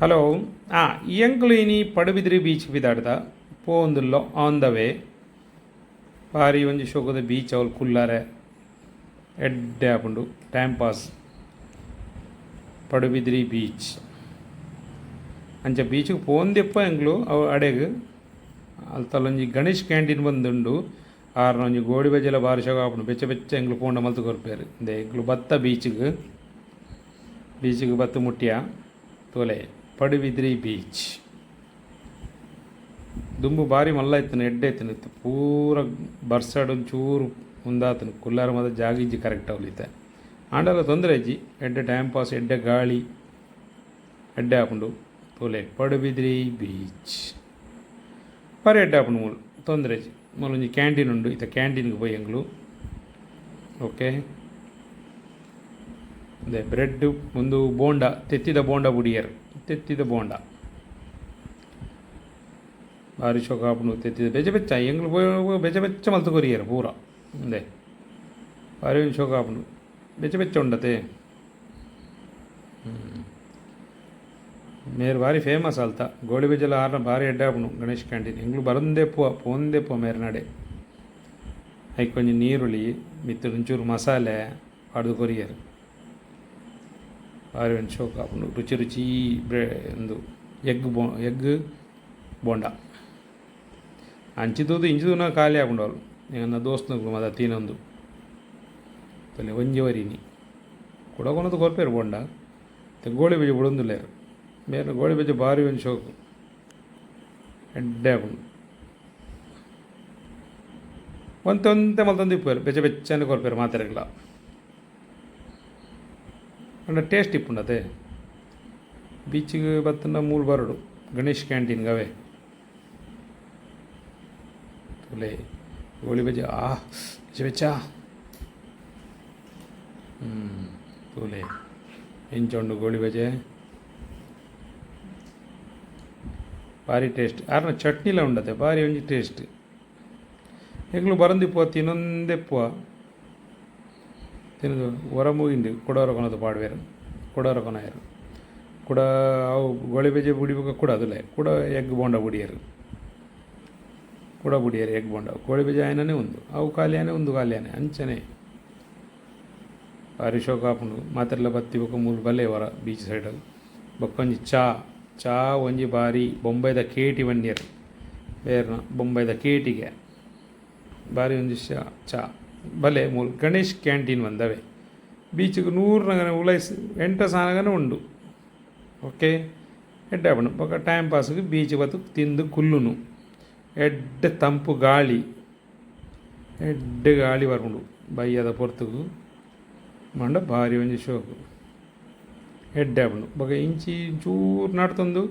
Hello. ಎಂಕ್ಲು ಇನಿ Padubidri beach ಬಿದಾಡ್ದ ಪೋಂದುಲ್ಲೋ ಆನ್ ದ ವೇ ಬಾರಿ ಒಂಜಿ ಶೋಕದ ಬೀಚ್ ಅವಲ್ ಕುಲ್ಲಾರೆ ಎಡ್ಡೆ ಆಪುಂಡು ಟೈಮ್ ಪಾಸ್. ಪಡುಬಿದ್ರಿ ಬೀಚ್ ಅಂಚ ಬೀಚ್ಗೆ ಪೋಂದೆಪ್ಪ ಎಂಕ್ಲು ಅವು ಅಡೆಗ್ ಅಲ್ತಲ್ಲೊಂಜಿ ಗಣೇಶ್ ಕ್ಯಾಂಟೀನ್ ಬಂದುಂಡು. ಆರ್ನ ಒಂಜಿ ಗೋಡಿ ಬಜ್ಜೆಲ್ಲ ಬಾರಿ ಶೋಕ ಆಪುಂಡು. ಬೆಚ್ಚ ಬೆಚ್ಚ ಎಂಕ್ಲು ಪೋಂಡ ಮಲ್ತು ಕೊರ್ಪೇರು ಇಂದೆ ಎಂಕ್ಲು ಬತ್ತ ಬೀಚ್ಗೆ ಬತ್ತು ಮುಟ್ಟಿಯ ತೋಲೆ ಪಡುಬಿದ್ರಿ ಬೀಚ್ ದುಂಬು ಬಾರಿ ಮಲ್ಲ ಇತ್ತನು ಎಡ್ಡೆ ಇತ್ತನು ಇತ್ತು ಪೂರ ಬರ್ಸಾಡ್ ಒಂಚೂರು ಮುಂದಾತನು ಕುಲ್ಲಾರ ಮದ ಜಾಗಿಜ್ಜಿ ಕರೆಕ್ಟ್ ಅವಲಿತೆ ಆಂಡಲ ತೊಂದರೆ ಅಜ್ಜಿ ಎಡ್ಡೆ ಟೈಮ್ ಪಾಸ್ ಎಡ್ಡೆ ಗಾಳಿ ಎಡ್ಡೆ ಆಪುಂಡು ತೋಲೆ ಪಡುಬಿದ್ರಿ ಬೀಚ್ ಬಾರಿ ಎಡ್ಡೆ ಆಪುಂಡು ಮೂಲು ತೊಂದರೆ ಅಜ್ಜಿ ಮೂಲೊಂಜಿ ಕ್ಯಾಂಟೀನ್ ಉಂಡು ಇತ್ತ ಕ್ಯಾಂಟೀನ್ಗೆ ಪೋಯಿ ಎಂಗ್ಲು ಓಕೆ. ಅದೇ ಬ್ರೆಡ್ ಒಂದು ಬೋಂಡ ತೆತ್ತಿದ ಬೋಂಡ ಬುಡಿಯರು ತೆತ್ತಿದ ಬೋಂಡ ಬಾರಿ ಶೋಕ ಆಪುಂಡು ತೆತ್ತಿದ ಬೆಚ್ಚ ಬೆಚ್ಚ ಎಂಗ್ಲು ಬೆಚ್ಚ ಬೆಚ್ಚ ಮಲ್ತು ಕೊರಿಯರು ಪೂರ ಅಂದೆ ಬಾರಿ ಒಂದು ಶೋಕ ಆಪುಂಡು ಬೆಚ್ಚ ಬೆಚ್ಚ ಉಂಡತೆ ಮೇರು ಬಾರಿ ಫೇಮಸ್ ಅಲ್ತ ಗೋಳಿ ಬೆಜ್ಜಲ ಆರ್ನ ಬಾರಿ ಎಡ್ಡೆ ಆಪುಂಡು ಗಣೇಶ್ ಕ್ಯಾಂಟೀನ್ ಎಂಗ್ಲು ಬರಂದೆ ಪೋಂದೆ ಮೇರು ನಡೆ ಐಕ್ ಕೊಂಚ ನೀರುಳ್ಳಿ ಮಿತ್ತು ಒಂಚೂರು ಮಸಾಲೆ ಪಡ್ದು ಕೊರಿಯರು ಬಾರಿ ಒಂದು ಶೋಕ ಆಪುಂಡು ರುಚಿ ರುಚಿ ಒಂದು ಎಗ್ ಬೋಂಡ ಅಂಚಿದೂದು ಇಂಚಿದೂನ ಖಾಲಿ ಆಪುಂಡು ಅವ್ರು ನನ್ನ ದೋಸ್ತನಗಳು ಮದ ತೀನೊಂದು ತಲೆ ಒಂಜಿ ವರಿನಿ ಕೊಡಗೊಂದು ಕೊರ್ಪೇರು ಬೋಂಡ ಗೋಳಿ ಬೆಜ್ಜೆ ಬಿಡೊಂದುಲ್ಲೇರು ಬೇರೆ ಗೋಳಿ ಬೆಜ್ಜೆ ಬಾರಿ ಒಂದು ಶೋಕು ಎಡ್ಡೆ ಆಪುಂಡು ಒಂತೆ ಮಲ್ತೊಂದು ಇಪ್ಪೇರು ಬೆಚ್ಚ ಬೆಚ್ಚನೆ ಕೊರ್ಪೇರು ಮಾತ್ರೆಗಳ ಅಂಡ ಟೇಸ್ಟ್ ಇಪ್ಪುಂಡು ಅದೇ ಬೀಚಿಗೆ ಬತ್ತಂಡ ಮೂಲು ಬರಡು ಗಣೇಶ್ ಕ್ಯಾಂಟೀನ್ಗೆ ಅವೇ ತೋಲೆ ಗೋಳಿ ಬಜ್ಜೆ ಬೆಚ್ಚ ಬೆಚ್ಚ ತೋಲೆ ಎಂಚುಂಡು ಗೋಳಿ ಬಜ್ಜೆ ಭಾರಿ ಟೇಸ್ಟ್ ಆರ್ನ ಚಟ್ನಿಲ ಉಂಡತೆ ಭಾರಿ ಒಂಜಿ ಟೇಸ್ಟ್ ಎಂಗ್ಲು ಬರಂದಿಪ್ಪುವ ತಿನ್ನೊಂದೆಪ್ಪುವ ತಿನ್ನದು ಹೊರ ಮುಗಿಂಡು ಕೊಡೋರ ಕೊನದು ಪಾಡ್ವೇರು ಕೊಡೋರ ಕೊನಾಯರು ಕೂಡ ಅವು ಗೋಳಿ ಬೆಜ್ಜೆ ಬುಡಿಬೇಕು ಕೂಡ ಅದುಲೆ ಕೂಡ ಎಗ್ ಬೋಂಡ ಬುಡಿಯರು ಕೂಡ ಬುಡಿಯರು ಎಗ್ ಬೋಂಡ ಗೋಳಿ ಬೆಜ್ಜೆ ಆಯನೇ ಒಂದು ಅವು ಖಾಲಿಯಾನೆ ಒಂದು ಖಾಲಿಯಾನೆ ಅಂಚನೆ ಭಾರಿ ಶೋಕ ಆಪುಂಡು ಮಾತ್ರೆಲ್ಲ ಬತ್ತಿಬೇಕು ಮೂರು ಬಲ್ಲೆ ಹೊರ ಬೀಚ್ ಸೈಡಲ್ಲಿ ಬಕ್ಕೊಂಜಿ ಚಾ ಒಂಜಿ ಬಾರಿ ಬೊಂಬೈದ ಕೇಟಿ ಬಂಡಿಯರು ಬೇರೆನ ಬೊಂಬೈದ ಕೇಟಿಗೆ ಬಾರಿ ಒಂಜಿ ಚಾ ಬಲೆ ಮೂಲು ಗಣೇಶ್ ಕ್ಯಾಂಟೀನ್ ಬಂದವೆ ಬೀಚಿಗೆ 100 ಉಲೈಸ್ ಎಂಟ ಸಾನಗನ ಉಂಡು ಓಕೆ. ಎಡ್ಡೆ ಆಪುಂಡು ಬೊಕ ಟೈಮ್ ಪಾಸ್ಗೆ ಬೀಚ್ ಬತ್ತು ತಿಂದು ಕುಲ್ಲುನು ಎಡ್ಡೆ ತಂಪು ಗಾಳಿ ಎಡ್ಡೆ ಗಾಳಿ ಬರ್ಪುಂಡು ಬಯ್ಯದ ಪೊರ್ತುಗು ಮಂಡ ಭಾರಿ ಒಂಜಿ ಶೋಕು ಎಡ್ಡೆ ಆಪುಂಡು ಬೊಕ ಇಂಚಿ ಚೂರು ನಡ್ತೊಂದು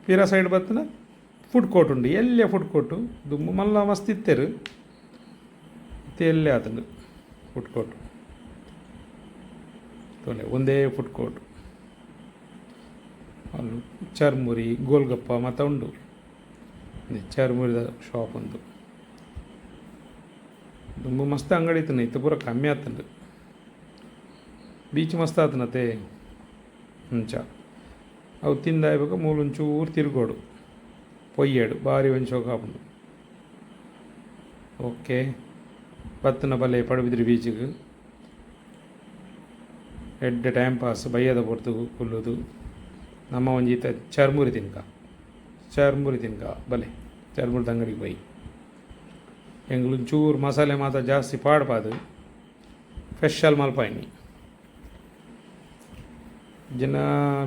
ಪಿರ ಸೈಡ್ ಬತ್ತನ ಫುಡ್ ಕೋರ್ಟ್ ಉಂಡು ಎಲ್ಲೇ ಫುಡ್ ಕೋರ್ಟು ದುಮ್ಮು ಮಲ್ಲ ಮಸ್ತ್ ಇತ್ತೆರು ಎಲ್ಲೇ ಆತಂಡು ಫುಡ್ ಕೋರ್ಟ್ ತೊಲೆ ಒಂದೇ ಫುಡ್ ಕೋರ್ಟ್ ಅಲ್ಲಿ ಚರ್ಮುರಿ ಗೋಲ್ಗಪ್ಪ ಮತ್ತು ಉಂಡು ಚರ್ಮುರಿದ ಶಾಪ್ ಒಂದು ತುಂಬ ಮಸ್ತ್ ಅಂಗಡಿ ಇತ್ತನ ಇತ್ತು ಪೂರ ಕಮ್ಮಿ ಆತಂಡು ಬೀಚ್ ಮಸ್ತ್ ಆತನತೆ ಮುಂಚ ಅವು ತಿಂದಾಯ್ಬೇಕು ಮೂಲೊಂಚೂರು ತಿರುಗೋಡು ಪೊಯ್ಯಡು ಭಾರಿ ಒಂದು ಶೋಕ ಆಪುಂಡು ಓಕೆ. ಬತ್ತನ ಬಲ್ಲೆ ಪಡುಬಿದ್ರಿ ಬೀಚಿಗೆ ಎಡ್ಡೆ ಟೈಮ್ ಪಾಸ್ ಬಯ್ಯದ ಪೊರ್ತುಗು ಕುಲ್ಲುದು ನಮ್ಮ ಒಂಜೀತ ಚರ್ಮುರಿ ತಿನ್ಕ ಬಲೆ ಚರ್ಮುರಿದ ಅಂಗಡಿಗೆ ಬೈ ಎಂಗ್ಲು ಚೂರು ಮಸಾಲೆ ಮಾತ ಜಾಸ್ತಿ ಪಾಡ್ಪಾದು ಸ್ಪೆಷಲ್ ಮಲ್ಪಾಯಿನಿ ಜನ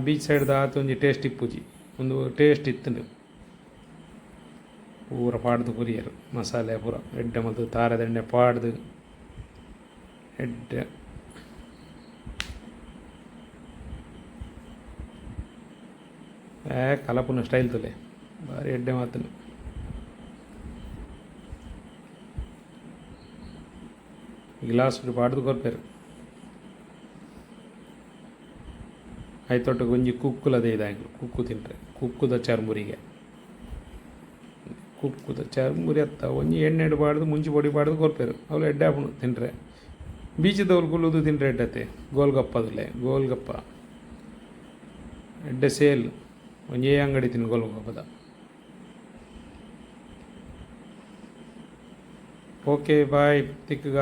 ಬೀಚ್ ಸೈಡ್ದ ಆತು ಒಂಜಿ ಟೇಸ್ಟ್ ಇಪ್ಪುಜಿ ಒಂದು ಟೇಸ್ಟ್ ಇತ್ತು ಪೂರ ಪಾಡ್ದು ಕೊರಿಯರು ಮಸಾಲೆ ಪೂರ ಎಡ್ಡೆ ಮತ್ತು ತಾರದೆಣ್ಣೆ ಪಾಡ್ದು ಎಡ್ಡೆ ಕಲಪುನ ಸ್ಟೈಲ್ ತೊಲೆ ಭಾರಿ ಎಡ್ಡೆ ಮಾತನು ಗ್ಲಾಸ್ ಪಾಡ್ದು ಕೊರ್ಪೇರು ಆಯ್ತೊಟ್ಟಿಗೆ ಒಂಜಿ ಕುಕ್ಕುಲದೇ ಇದಾಗಿ ಕುಕ್ಕು ತಿಂಟ್ರೆ ಕುಕ್ಕುದ ಚರ್ಮುರಿಗೆ ಕುಕ್ಕುದ ಚರ್ಮುರಿ ಅತ್ತ ಒಂಜಿ ಎಣ್ಣೆ ಬಾಡ್ದು ಮುಂಚಿ ಪೊಡಿ ಬಾಡ್ದು ಕೊರ್ಪೇರು ಅವಳು ಎಡ್ಡೆ ಆಪುಂಡು ತಿಂಟ್ರೆ ಬೀಚದವ್ರು ಕುಲ್ಲುದು ತಿಂಡ್ರೆ ಎಡ್ಡತೆ ಗೋಲ್ಗಪ್ಪದಲ್ಲೇ ಗೋಲ್ಗಪ್ಪ ಎಡ್ಡೆ ಸೇಲ್ ಒಂಜೇ ಅಂಗಡಿ ತಿನ್ಕೊಳ್ಬೇಕು ಪದ. Okay bye ತಿಕ್ಕಗ.